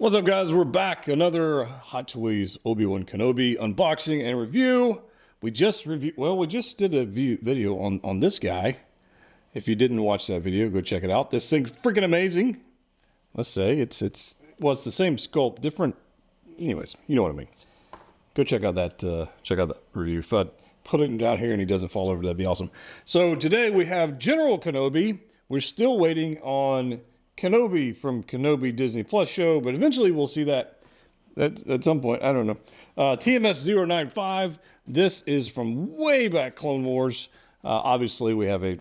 What's up, guys? We're back. Another Hot Toys Obi Wan Kenobi unboxing and review. We just did a video on this guy. If you didn't watch that video, go check it out. This thing's freaking amazing. Let's say it's the same sculpt, different. Anyways, you know what I mean. Go check out that review. If I put it down here and he doesn't fall over, that'd be awesome. So today we have General Kenobi. We're still waiting on Kenobi from Kenobi Disney Plus show, but eventually we'll see that at some point. I don't know. TMS 095. This is from way back Clone Wars. Obviously, we have a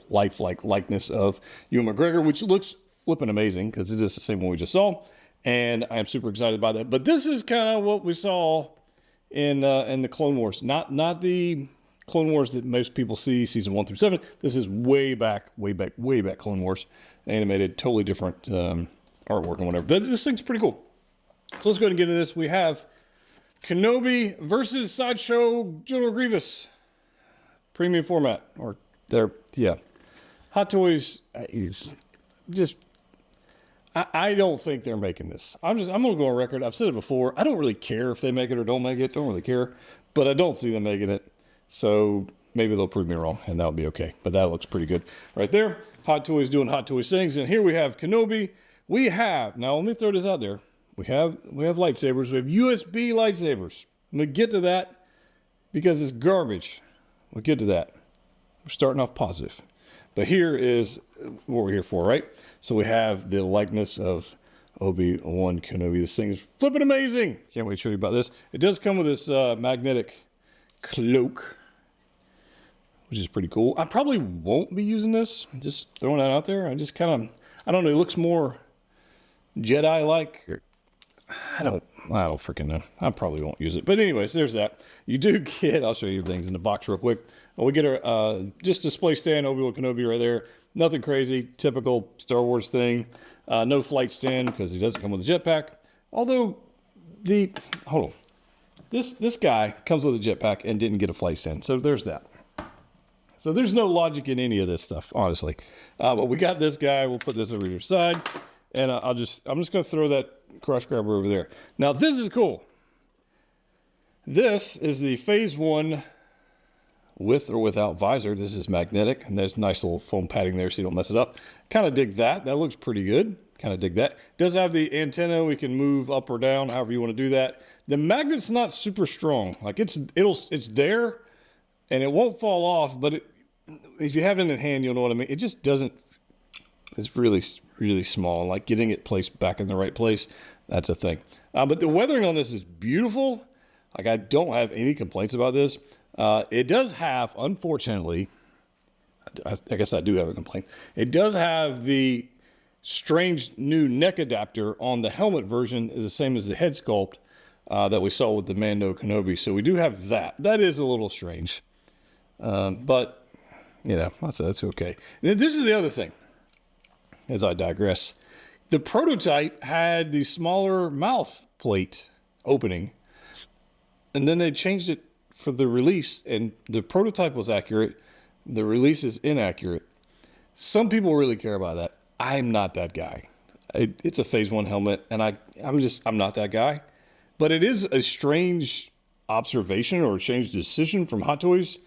lifelike likeness of Ewan McGregor, which looks flipping amazing because it is the same one we just saw, and I am super excited about that. But this is kind of what we saw in the Clone Wars, not the Clone Wars that most people see, season 1 through 7. This is way back Clone Wars, animated, totally different artwork and whatever. But this thing's pretty cool. So let's go ahead and get into this. We have Kenobi versus Sideshow General Grievous, premium format, or Hot Toys is just. I don't think they're making this. I'm gonna go on record. I've said it before. I don't really care if they make it or don't make it. Don't really care, but I don't see them making it. So maybe they'll prove me wrong, and that'll be okay. But that looks pretty good right there. Hot Toys doing Hot Toys things, and here we have Kenobi. Now let me throw this out there. We have lightsabers. We have USB lightsabers. I'm gonna get to that because it's garbage. We'll get to that. We're starting off positive, but here is what we're here for, right? So we have the likeness of Obi Wan Kenobi. This thing is flipping amazing. Can't wait to show you about this. It does come with this magnetic cloak, which is pretty cool. I probably won't be using this. Just throwing that out there. I don't know. It looks more Jedi-like. I don't freaking know. I probably won't use it. But anyways, there's that. You do get, I'll show you things in the box real quick. We get our just display stand, Obi Wan Kenobi right there. Nothing crazy. Typical Star Wars thing. No flight stand because he doesn't come with a jetpack. Although hold on. This guy comes with a jetpack and didn't get a flight stand. So there's that. So there's no logic in any of this stuff, honestly. But we got this guy. We'll put this over to your side. And I'm just going to throw that crush grabber over there. Now, this is cool. This is the Phase 1 with or without visor. This is magnetic. And there's nice little foam padding there so you don't mess it up. Kind of dig that. That looks pretty good. Kind of dig that. Does have the antenna. We can move up or down, however you want to do that. The magnet's not super strong. Like it's there, and it won't fall off. But if you have it in hand, you'll know what I mean. It just doesn't. It's really, really small. Like getting it placed back in the right place, that's a thing. But the weathering on this is beautiful. Like I don't have any complaints about this. It does have, unfortunately, I guess I do have a complaint. It does have the strange new neck adapter on the helmet version, is the same as the head sculpt that we saw with the Mando Kenobi. So we do have that. That is a little strange. But, that's okay. And this is the other thing, as I digress. The prototype had the smaller mouth plate opening, and then they changed it for the release, and the prototype was accurate. The release is inaccurate. Some people really care about that. I'm not that guy. It's a Phase 1 helmet, and I'm not that guy. But it is a strange observation or a strange decision from Hot Toys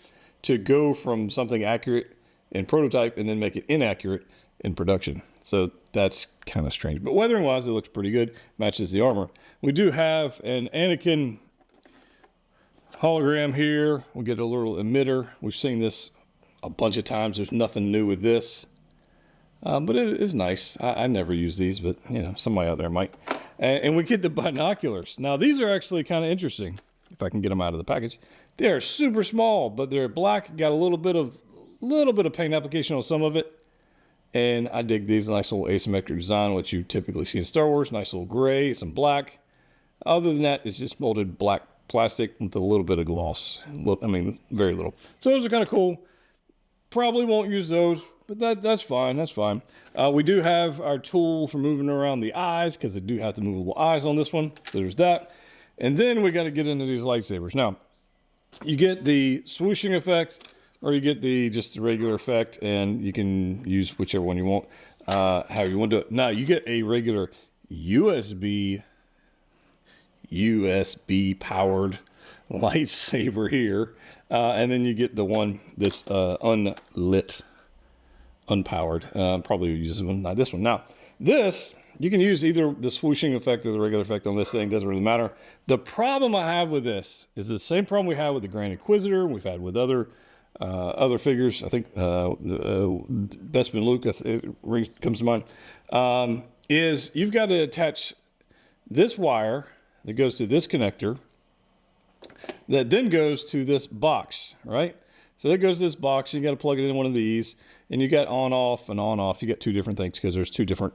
to go from something accurate in prototype and then make it inaccurate in production. So that's kind of strange. But weathering-wise, it looks pretty good. Matches the armor. We do have an Anakin hologram here. We get a little emitter. We've seen this a bunch of times. There's nothing new with this. But it is nice. I never use these, but somebody out there might. And we get the binoculars. Now these are actually kind of interesting. If I can get them out of the package, they are super small, but they're black. Got a little bit of paint application on some of it, and I dig these. Nice little asymmetric design, what you typically see in Star Wars. Nice little gray, some black. Other than that, it's just molded black plastic with a little bit of gloss. Very little. So those are kind of cool. Probably won't use those. But that's fine. That's fine. We do have our tool for moving around the eyes because they do have the movable eyes on this one. So there's that. And then we got to get into these lightsabers. Now, you get the swooshing effect, or you get just the regular effect, and you can use whichever one you want, however you want to do it. Now, you get a regular USB powered lightsaber here, and then you get the one that's unlit, unpowered. Probably use this one, not this one. Now, this you can use either the swooshing effect or the regular effect on this thing. Doesn't really matter. The problem I have with this is the same problem we have with the Grand Inquisitor. We've had with other figures. I think Bespin Luke comes to mind. Is you've got to attach this wire that goes to this connector that then goes to this box, right? So that goes to this box. You got to plug it in one of these, and you got on off and on off. You got two different things because there's two different.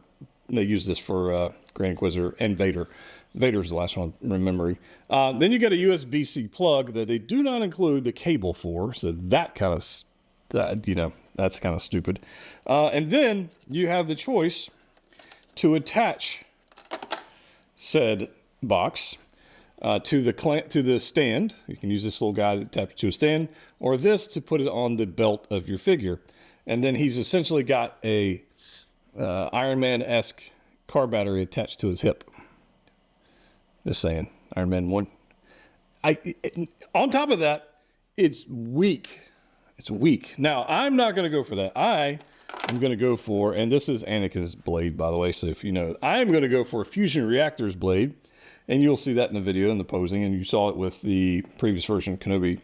They use this for Grand Inquisitor and Vader. Vader's the last one I'm remembering. Then you got a USB-C plug that they do not include the cable for, so that kind of, that's kind of stupid. And then you have the choice to attach said box to the stand. You can use this little guy to attach it to a stand, or this to put it on the belt of your figure. And then he's essentially got a Iron Man-esque car battery attached to his hip. Just saying, Iron Man 1. On top of that, it's weak. It's weak. Now, I'm not going to go for that. I am going to go for, and this is Anakin's blade, by the way, so if you know, I am going to go for a Fusion Reactor's blade, and you'll see that in the video, in the posing, and you saw it with the previous version Kenobi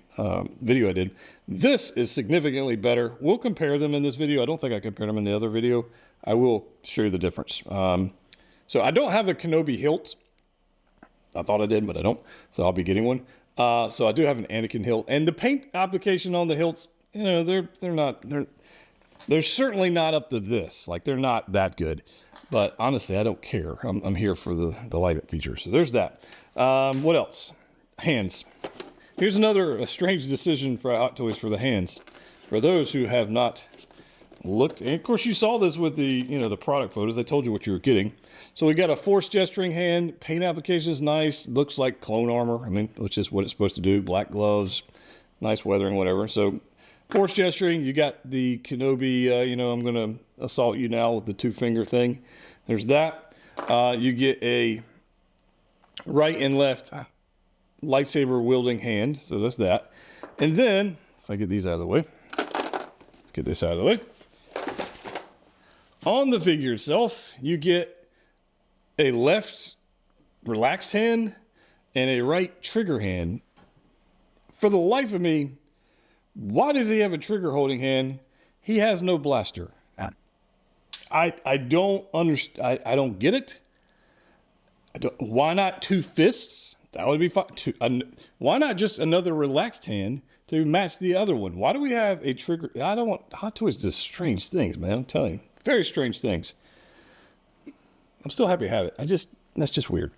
video I did. This is significantly better. We'll compare them in this video. I don't think I compared them in the other video. I will show you the difference. So I don't have a Kenobi hilt. I thought I did, but I don't. So I'll be getting one. So I do have an Anakin hilt, and the paint application on the hilts, you know, they're certainly not up to this. Like, they're not that good. But honestly, I don't care. I'm here for the light feature. So there's that. What else? Hands. Here's another strange decision for Hot Toys for the hands. For those who have not looked, and of course you saw this with the product photos. They told you what you were getting. So we got a force gesturing hand. Paint application is nice. Looks like clone armor. I mean, which is what it's supposed to do. Black gloves, nice weathering, whatever. So force gesturing. You got the Kenobi. I'm gonna assault you now with the 2-finger thing. There's that. You get a right and left lightsaber wielding hand. So that's that. And then if I get these out of the way, let's get this out of the way. On the figure itself, you get a left relaxed hand and a right trigger hand. For the life of me, why does he have a trigger holding hand? He has no blaster. I don't understand. I don't get it. Why not 2 fists? That would be fine. Why not just another relaxed hand to match the other one? Why do we have a trigger? I don't want Hot Toys does strange things, man. I'm telling you. Very strange things. I'm still happy to have it. That's just weird.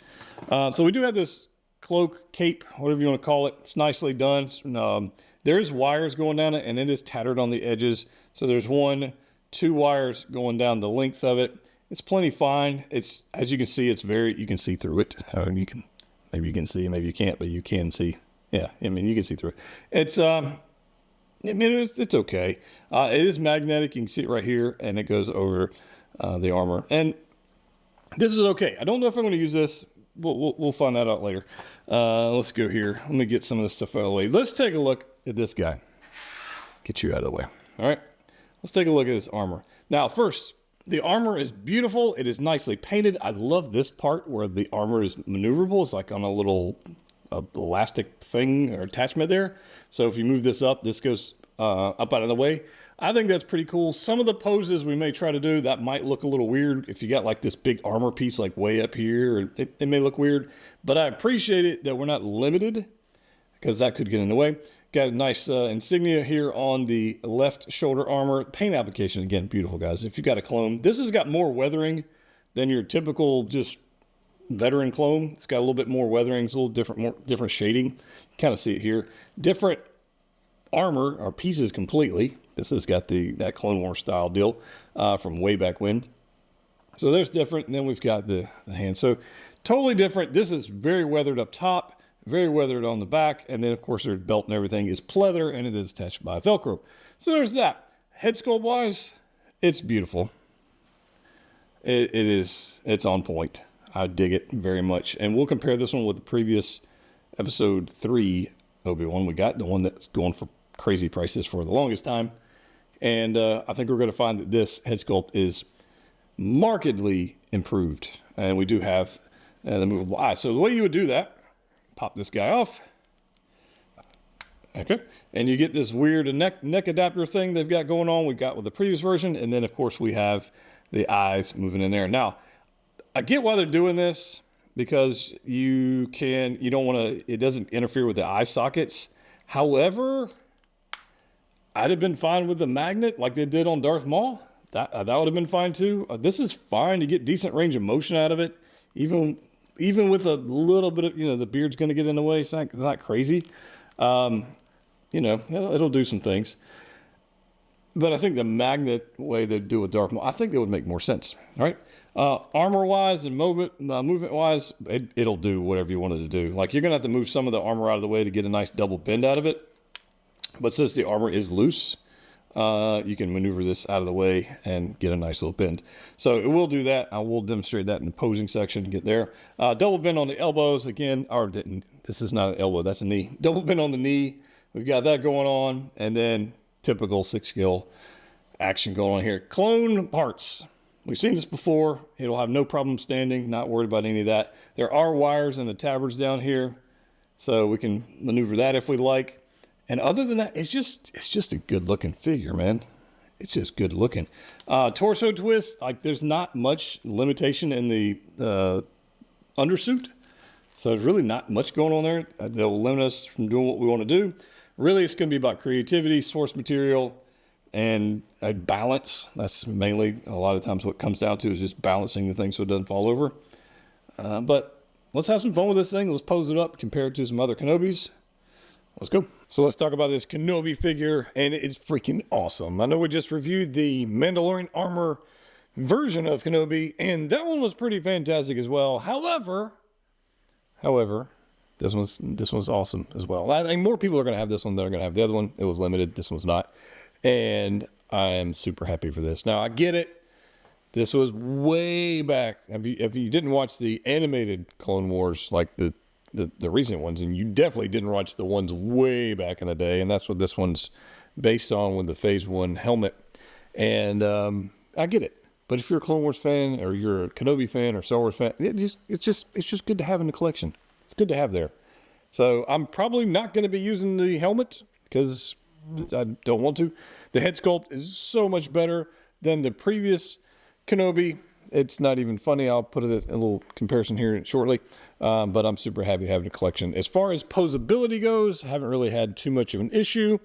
So we do have this cloak, cape, whatever you want to call it. It's nicely done. There's wires going down it, and it is tattered on the edges. So there's 2 wires going down the length of it. It's plenty fine. It's, as you can see, you can see through it. Maybe you can see, maybe you can't, but you can see. Yeah, I mean, you can see through it. It's okay. It is magnetic. You can see it right here, and it goes over the armor. And this is okay. I don't know if I'm going to use this. We'll find that out later. Let's go here. Let me get some of this stuff out of the way. Let's take a look at this guy. Get you out of the way. All right. Let's take a look at this armor. Now, first, the armor is beautiful. It is nicely painted. I love this part where the armor is maneuverable. It's like on a little elastic thing or attachment there. So if you move this up, this goes up out of the way. I think that's pretty cool. Some of the poses we may try to do, that might look a little weird. If you got like this big armor piece like way up here, it may look weird. But I appreciate it that we're not limited, because that could get in the way. Got a nice insignia here on the left shoulder armor. Paint application, again, beautiful, guys. If you've got a clone, this has got more weathering than your typical just veteran clone. It's got a little bit more weathering. It's a little different, more different shading. You kind of see it here. Different armor or pieces completely. This has got that Clone Wars style deal from way back when. So there's different. And then we've got the hand. So totally different. This is very weathered up top, very weathered on the back. And then, of course, their belt and everything is pleather, and it is attached by Velcro. So there's that. Head sculpt wise, it's beautiful. It's on point. I dig it very much. And we'll compare this one with the previous episode 3 Obi-Wan we got, the one that's going for crazy prices for the longest time. And I think we're going to find that this head sculpt is markedly improved. And we do have the movable eye. So the way you would do that, pop this guy off. Okay. And you get this weird neck adapter thing they've got going on. We got with the previous version. And then, of course, we have the eyes moving in there. Now, I get why they're doing this, because you don't want to, it doesn't interfere with the eye sockets. However, I'd have been fine with the magnet like they did on Darth Maul. That would have been fine too. This is fine. You get decent range of motion out of it. Even with a little bit of, the beard's going to get in the way. It's not crazy. It'll do some things. But I think the magnet way they do with Darth Maul, I think it would make more sense. All right. Armor-wise and movement-wise, it'll do whatever you wanted to do. Like, you're going to have to move some of the armor out of the way to get a nice double bend out of it. But since the armor is loose, you can maneuver this out of the way and get a nice little bend. So it will do that. I will demonstrate that in the posing section to get there. Double bend on the elbows again. This is not an elbow, that's a knee. Double bend on the knee. We've got that going on. And then typical 6-skill action going on here. Clone parts. We've seen this before. It'll have no problem standing. Not worried about any of that. There are wires in the tabards down here, so we can maneuver that if we like. And other than that, it's just a good looking figure, man. It's just good looking. Torso twist, like, there's not much limitation in the undersuit. So there's really not much going on there. They'll limit us from doing what we want to do. Really, it's going to be about creativity, source material, and a balance. That's mainly a lot of times what it comes down to, is just balancing the thing so it doesn't fall over. But let's have some fun with this thing. Let's pose it up, compare it to some other Kenobis. Let's go. So let's talk about this Kenobi figure, and it's freaking awesome. I know we just reviewed the Mandalorian armor version of Kenobi, and that one was pretty fantastic as well. However, this one's awesome as well. I think more people are going to have this one than are going to have the other one. It was limited. This one's not. And I am super happy for this. Now, I get it. This was way back. If you didn't watch the animated Clone Wars, like the recent ones, and you definitely didn't watch the ones way back in the day, and that's what this one's based on with the Phase 1 helmet. And I get it. But if you're a Clone Wars fan, or you're a Kenobi fan, or Star Wars fan, it's just good to have in the collection. It's good to have there. So I'm probably not going to be using the helmet, because I don't want to. The head sculpt is so much better than the previous Kenobi. It's not even funny. I'll put it in a little comparison here shortly. But I'm super happy having a collection. As far as posability goes, I haven't really had too much of an issue,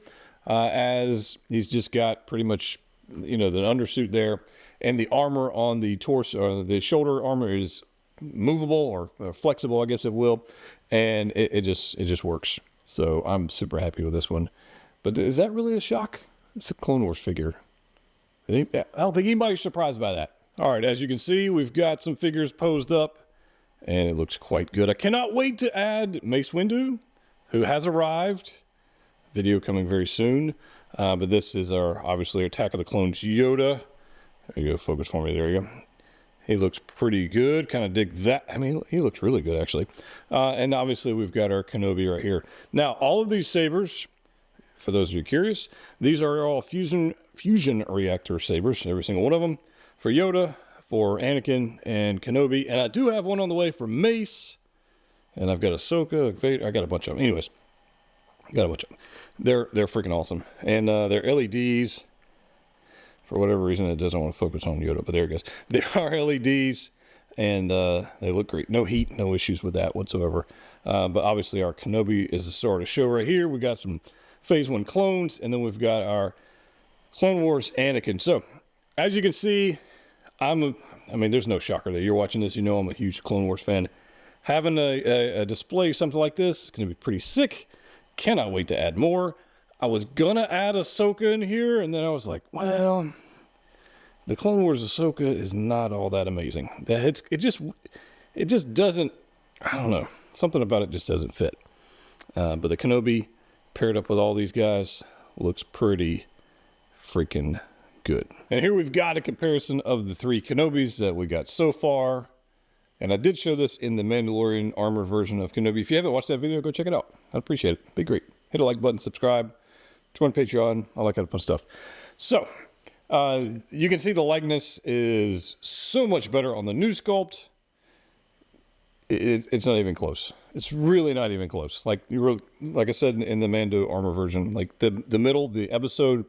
as he's just got pretty much, the undersuit there. And the armor on the torso, or the shoulder armor, is movable or flexible, I guess it will. And it just works. So I'm super happy with this one. But is that really a shock? It's a Clone Wars figure. I don't think anybody's surprised by that. All right, as you can see, we've got some figures posed up, and it looks quite good. I cannot wait to add Mace Windu, who has arrived. Video coming very soon. But this is obviously our Attack of the Clones Yoda. There you go, focus for me. There you go. He looks pretty good. Kind of dig that. I mean, he looks really good, actually. And obviously, we've got our Kenobi right here. Now, all of these sabers, for those of you curious, these are all fusion reactor sabers, every single one of them. For Yoda, for Anakin, and Kenobi. And I do have one on the way for Mace. And I've got Ahsoka, Vader. I got a bunch of them. Anyways, got a bunch of them. They're freaking awesome. And they're LEDs. For whatever reason, it doesn't want to focus on Yoda, but there it goes. They are LEDs, and they look great. No heat, no issues with that whatsoever. But obviously, our Kenobi is the star of the show right here. We got some Phase 1 clones, and then we've got our Clone Wars Anakin. So, as you can see, there's no shocker there. You're watching this, I'm a huge Clone Wars fan. Having a display, something like this, is going to be pretty sick. Cannot wait to add more. I was going to add Ahsoka in here, and then I was like, well, the Clone Wars Ahsoka is not all that amazing. It just doesn't, I don't know. Something about it just doesn't fit. But the Kenobi, paired up with all these guys, looks pretty freaking good. And here we've got a comparison of the 3 Kenobis that we got so far. And I did show this in the Mandalorian armor version of Kenobi. If you haven't watched that video, go check it out. I'd appreciate it. Be great. Hit a like button, subscribe, join Patreon, all that kind of fun stuff. So, you can see the likeness is so much better on the new sculpt. It's not even close. It's really not even close. Like I said in the Mando armor version, like the middle, the episode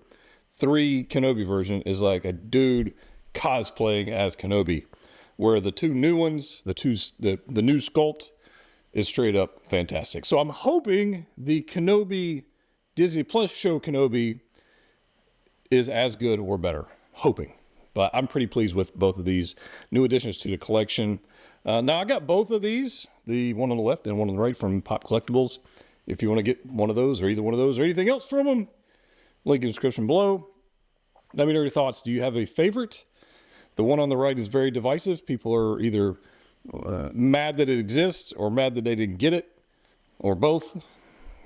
3 Kenobi version is like a dude cosplaying as Kenobi, where the two new ones, the new sculpt is straight up fantastic. So I'm hoping the Kenobi Disney Plus show Kenobi is as good or better. Hoping. But I'm pretty pleased with both of these new additions to the collection. Now I got both of these, the one on the left and one on the right from Pop Collectibles. If you want to get one of those or either one of those or anything else from them, link in the description below. Let me know your thoughts. Do you have a favorite? The one on the right is very divisive. People are either mad that it exists or mad that they didn't get it, or both.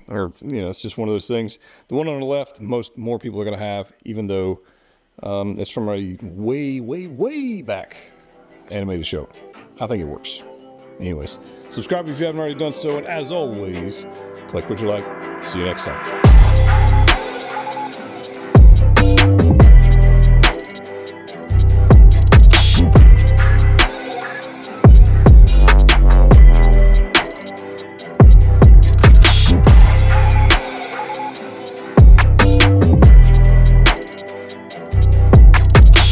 Or, it's just one of those things. The one on the left, more people are going to have, even though it's from a way, way, way back animated show. I think it works. Anyways, subscribe if you haven't already done so. And as always, click what you like. See you next time.